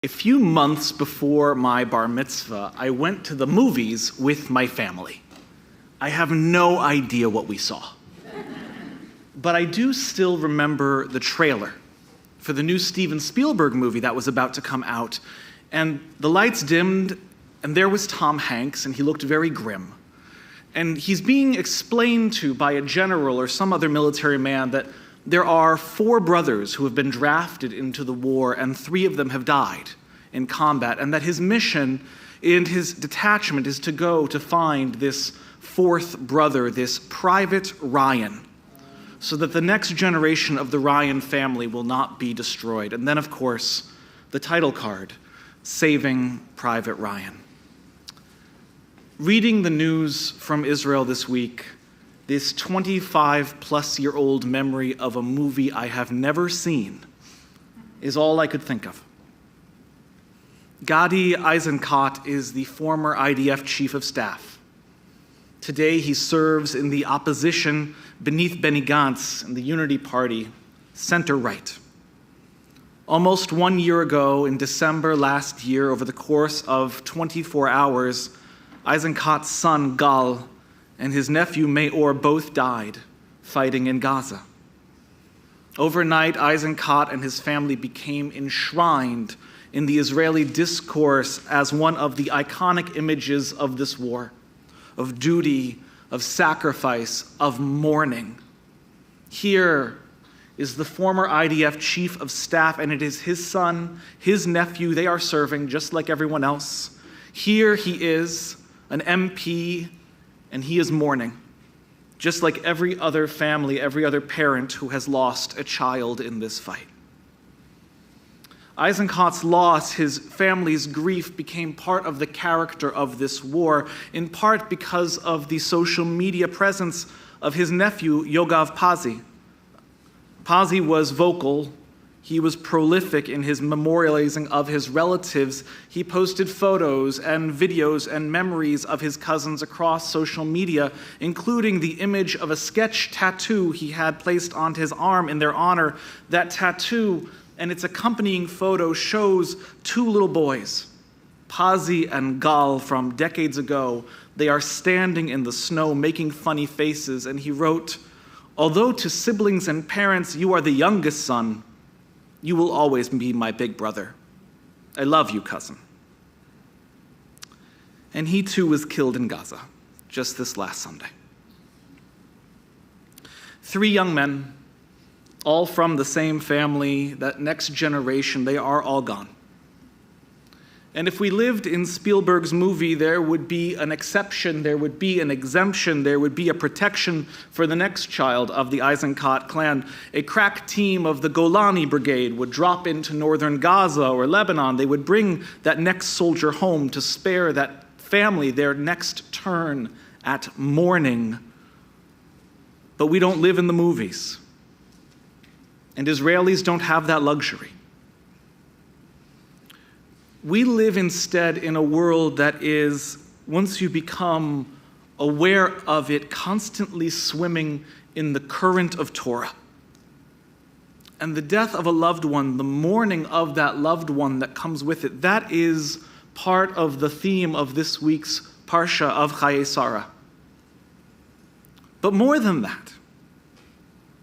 A few months before my bar mitzvah, I went to the movies with my family. I have no idea what we saw. But I do still remember the trailer for the new Steven Spielberg movie that was about to come out. And the lights dimmed, and there was Tom Hanks, and he looked very grim. And he's being explained to by a general or some other military man that there are 4 brothers who have been drafted into the war, and 3 of them have died in combat, and that his mission and his detachment is to go to find this 4th brother, this Private Ryan, so that the next generation of the Ryan family will not be destroyed. And then, of course, the title card, Saving Private Ryan. Reading the news from Israel this week, this 25-plus-year-old memory of a movie I have never seen is all I could think of. Gadi Eisenkot is the former IDF chief of staff. Today he serves in the opposition beneath Benny Gantz in the Unity Party, center-right. Almost 1 year ago, in December last year, over the course of 24 hours, Eisenkot's son, Gal, and his nephew Meor both died fighting in Gaza. Overnight, Eisenkot and his family became enshrined in the Israeli discourse as one of the iconic images of this war, of duty, of sacrifice, of mourning. Here is the former IDF chief of staff, and it is his son, his nephew, they are serving just like everyone else. Here he is, an MP, and he is mourning, just like every other family, every other parent who has lost a child in this fight. Eisenkot's loss, his family's grief, became part of the character of this war, in part because of the social media presence of his nephew, Yogav Pazi. Pazi was vocal. He was prolific in his memorializing of his relatives. He posted photos and videos and memories of his cousins across social media, including the image of a sketch tattoo he had placed on his arm in their honor. That tattoo and its accompanying photo shows 2 little boys, Pazi and Gal, from decades ago. They are standing in the snow making funny faces, and he wrote, "Although to siblings and parents you are the youngest son, you will always be my big brother. I love you, cousin." And he too was killed in Gaza just this last Sunday. 3 young men, all from the same family, that next generation, they are all gone. And if we lived in Spielberg's movie, there would be an exception, there would be an exemption, there would be a protection for the next child of the Eisenkot clan. A crack team of the Golani Brigade would drop into northern Gaza or Lebanon. They would bring that next soldier home to spare that family their next turn at mourning. But we don't live in the movies. And Israelis don't have that luxury. We live instead in a world that is, once you become aware of it, constantly swimming in the current of Torah. And the death of a loved one, the mourning of that loved one that comes with it, that is part of the theme of this week's Parsha of Kaye Sarah. But more than that,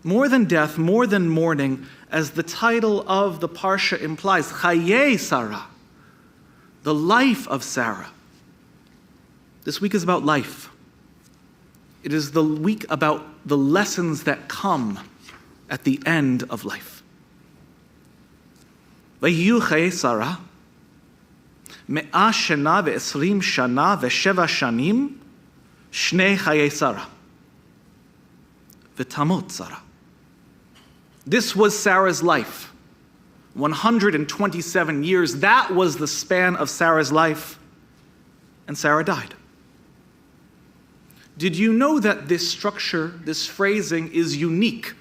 more than death, more than mourning, as the title of the Parsha implies, Kaye Sarah, the life of Sarah. This week is about life. It is the week about the lessons that come at the end of life. Vayiyu Kaye Sarah, me'ah shana ve'esrim shana ve'sheva shanim, shnei Kaye Sarah, v'tamot Sarah. This was Sarah's life. 127 years, that was the span of Sarah's life, and Sarah died. Did you know that this structure, this phrasing, is unique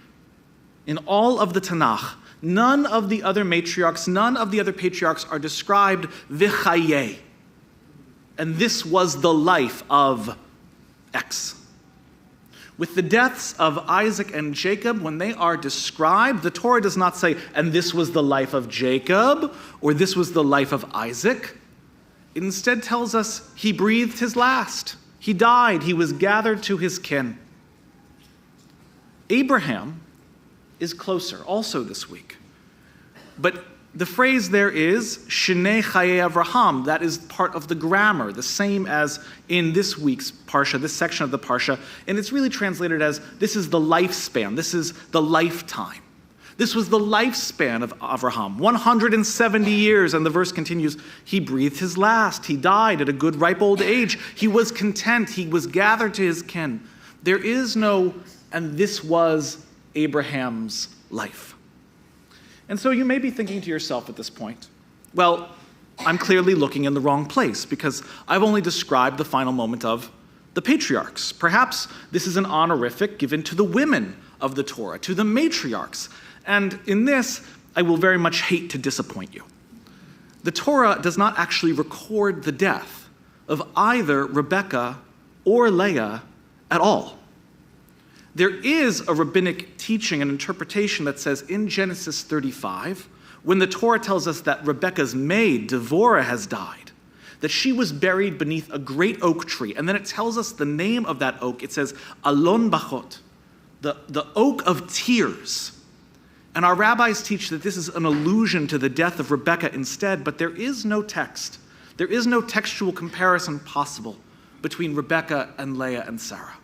in all of the Tanakh? None of the other matriarchs, none of the other patriarchs are described v'chaye. And this was the life of X. With the deaths of Isaac and Jacob, when they are described, the Torah does not say, and this was the life of Jacob, or this was the life of Isaac. It instead tells us he breathed his last. He died. He was gathered to his kin. Abraham is closer, also this week. But the phrase there is, Shnei Kaye Avraham. That is part of the grammar, the same as in this week's Parsha, this section of the Parsha. And it's really translated as, this is the lifespan, this is the lifetime. This was the lifespan of Avraham, 170 years. And the verse continues, he breathed his last. He died at a good ripe old age. He was content. He was gathered to his kin. There is no, and this was Abraham's life. And so you may be thinking to yourself at this point, well, I'm clearly looking in the wrong place because I've only described the final moment of the patriarchs. Perhaps this is an honorific given to the women of the Torah, to the matriarchs. And in this, I will very much hate to disappoint you. The Torah does not actually record the death of either Rebekah or Leah at all. There is a rabbinic teaching and interpretation that says in Genesis 35, when the Torah tells us that Rebekah's maid, Devorah, has died, that she was buried beneath a great oak tree. And then it tells us the name of that oak. It says, Alon Bachot, the oak of tears. And our rabbis teach that this is an allusion to the death of Rebekah instead, but there is no text. There is no textual comparison possible between Rebekah and Leah and Sarah.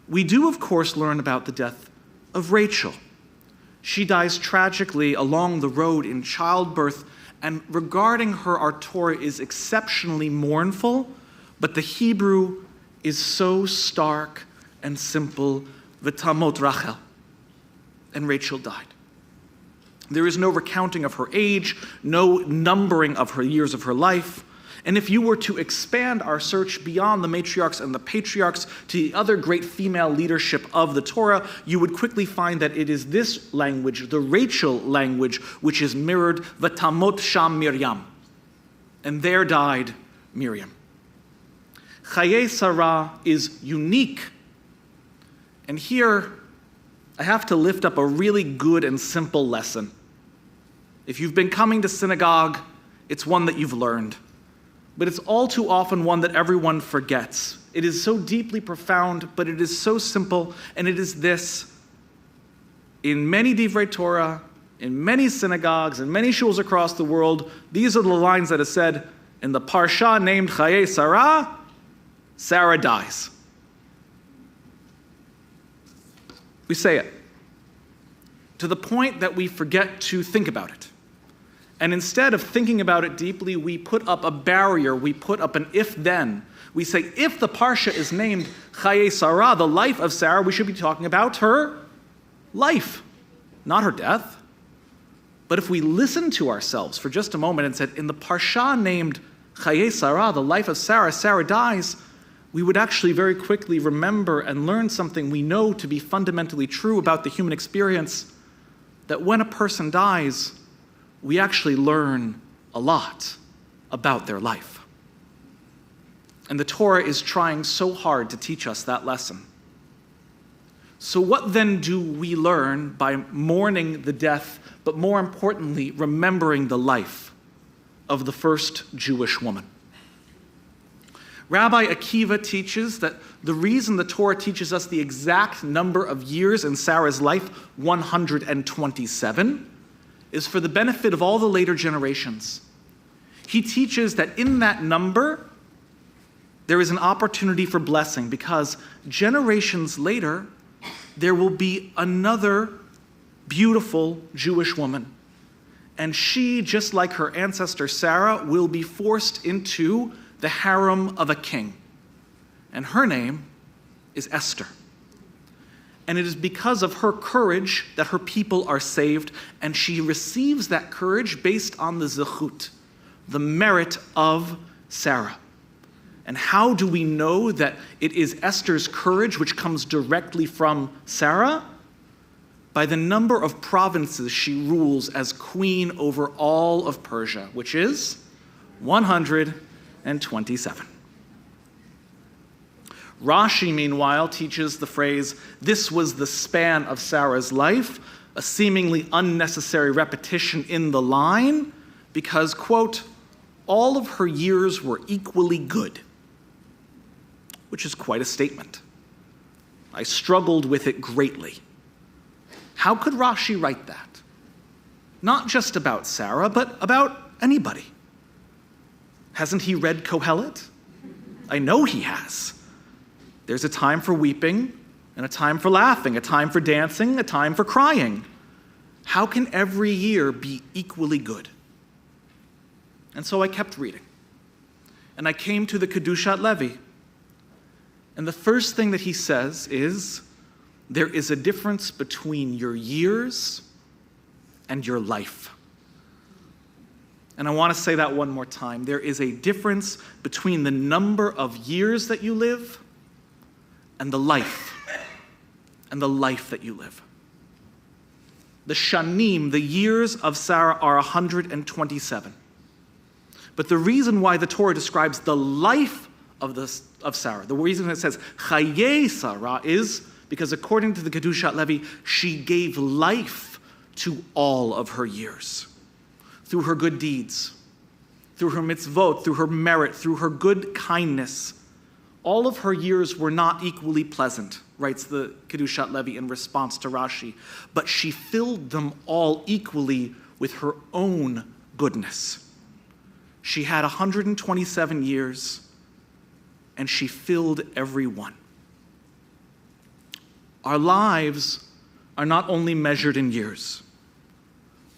We do, of course, learn about the death of Rachel. She dies tragically along the road in childbirth, and regarding her, our Torah is exceptionally mournful, but the Hebrew is so stark and simple, v'tamot Rachel, and Rachel died. There is no recounting of her age, no numbering of her years of her life. And if you were to expand our search beyond the matriarchs and the patriarchs to the other great female leadership of the Torah, you would quickly find that it is this language, the Rachel language, which is mirrored, Vatamot Sham Miriam. And there died Miriam. Kaye Sarah is unique. And here, I have to lift up a really good and simple lesson. If you've been coming to synagogue, it's one that you've learned. But it's all too often one that everyone forgets. It is so deeply profound, but it is so simple, and it is this. In many divrei Torah, in many synagogues, in many shuls across the world, these are the lines that are said, in the parsha named Kaye Sarah, Sarah dies. We say it to the point that we forget to think about it. And instead of thinking about it deeply, we put up a barrier, we put up an if-then. We say, if the parsha is named Kaye Sarah, the life of Sarah, we should be talking about her life, not her death. But if we listen to ourselves for just a moment and said, in the parsha named Kaye Sarah, the life of Sarah, Sarah dies, we would actually very quickly remember and learn something we know to be fundamentally true about the human experience, that when a person dies, we actually learn a lot about their life. And the Torah is trying so hard to teach us that lesson. So what then do we learn by mourning the death, but more importantly, remembering the life of the first Jewish woman? Rabbi Akiva teaches that the reason the Torah teaches us the exact number of years in Sarah's life, 127, is for the benefit of all the later generations. He teaches that in that number, there is an opportunity for blessing because generations later, there will be another beautiful Jewish woman. And she, just like her ancestor Sarah, will be forced into the harem of a king. And her name is Esther. And it is because of her courage that her people are saved, and she receives that courage based on the zechut, the merit of Sarah. And how do we know that it is Esther's courage which comes directly from Sarah? By the number of provinces she rules as queen over all of Persia, which is 127. Rashi, meanwhile, teaches the phrase, "This was the span of Sarah's life," a seemingly unnecessary repetition in the line, because, quote, "all of her years were equally good," which is quite a statement. I struggled with it greatly. How could Rashi write that? Not just about Sarah, but about anybody. Hasn't he read Kohelet? I know he has. There's a time for weeping and a time for laughing, a time for dancing, a time for crying. How can every year be equally good? And so I kept reading. And I came to the Kedushat Levi. And the first thing that he says is, there is a difference between your years and your life. And I want to say that one more time. There is a difference between the number of years that you live and the life that you live. The shanim, the years of Sarah, are 127. But the reason why the Torah describes the life of Sarah, the reason it says Kaye Sarah, is because according to the Kedushat Levi, she gave life to all of her years. Through her good deeds, through her mitzvot, through her merit, through her good kindness. All of her years were not equally pleasant, writes the Kedushat Levi in response to Rashi, but she filled them all equally with her own goodness. She had 127 years, and she filled every one. Our lives are not only measured in years.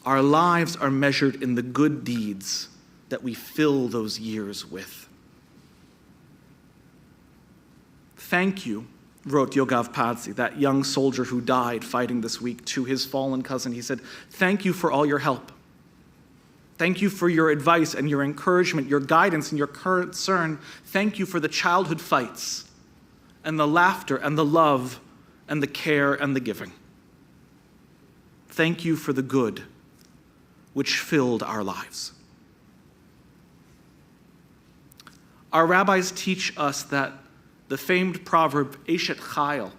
Our lives are measured in the good deeds that we fill those years with. Thank you, wrote Yogav Padzi, that young soldier who died fighting this week, to his fallen cousin. He said, "Thank you for all your help. Thank you for your advice and your encouragement, your guidance and your concern. Thank you for the childhood fights and the laughter and the love and the care and the giving. Thank you for the good which filled our lives." Our rabbis teach us that the famed proverb, Eshet Chayil,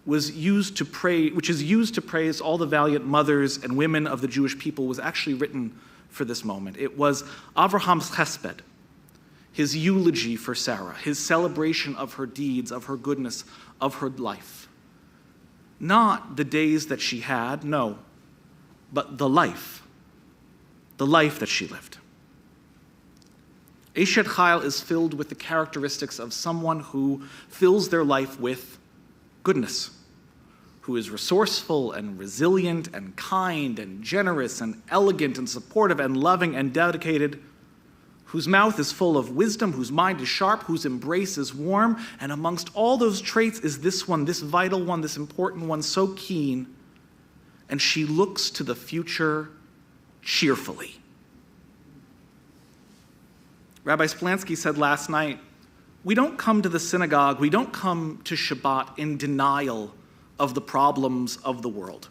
which is used to praise all the valiant mothers and women of the Jewish people, was actually written for this moment. It was Abraham's chesped, his eulogy for Sarah, his celebration of her deeds, of her goodness, of her life. Not the days that she had, no, but the life that she lived. Eshet Chayil is filled with the characteristics of someone who fills their life with goodness, who is resourceful and resilient and kind and generous and elegant and supportive and loving and dedicated, whose mouth is full of wisdom, whose mind is sharp, whose embrace is warm, and amongst all those traits is this one, this vital one, this important one, so keen, and she looks to the future cheerfully. Rabbi Splansky said last night, we don't come to the synagogue, we don't come to Shabbat in denial of the problems of the world.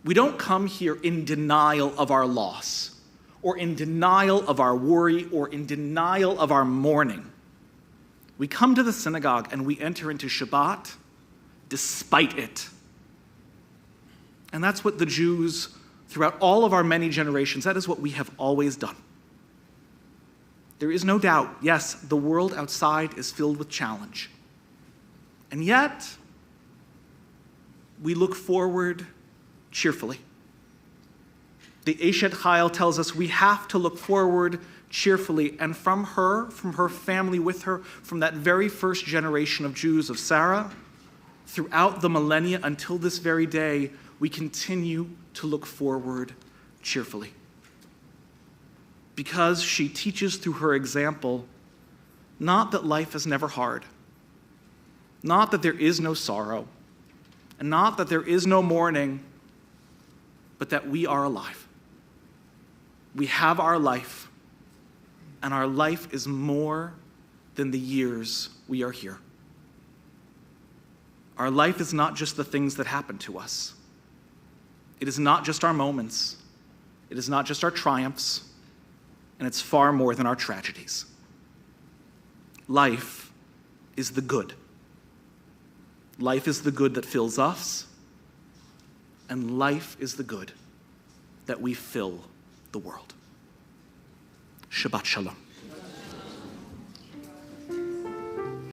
We don't come here in denial of our loss, or in denial of our worry, or in denial of our mourning. We come to the synagogue and we enter into Shabbat despite it. And that's what the Jews, throughout all of our many generations, that is what we have always done. There is no doubt, yes, the world outside is filled with challenge. And yet, we look forward cheerfully. The Eshet Chayil tells us we have to look forward cheerfully, and from her family with her, from that very first generation of Jews, of Sarah, throughout the millennia until this very day, we continue to look forward cheerfully. Because she teaches through her example, not that life is never hard, not that there is no sorrow, and not that there is no mourning, but that we are alive. We have our life, and our life is more than the years we are here. Our life is not just the things that happen to us. It is not just our moments. It is not just our triumphs. And it's far more than our tragedies. Life is the good. Life is the good that fills us, and life is the good that we fill the world. Shabbat Shalom.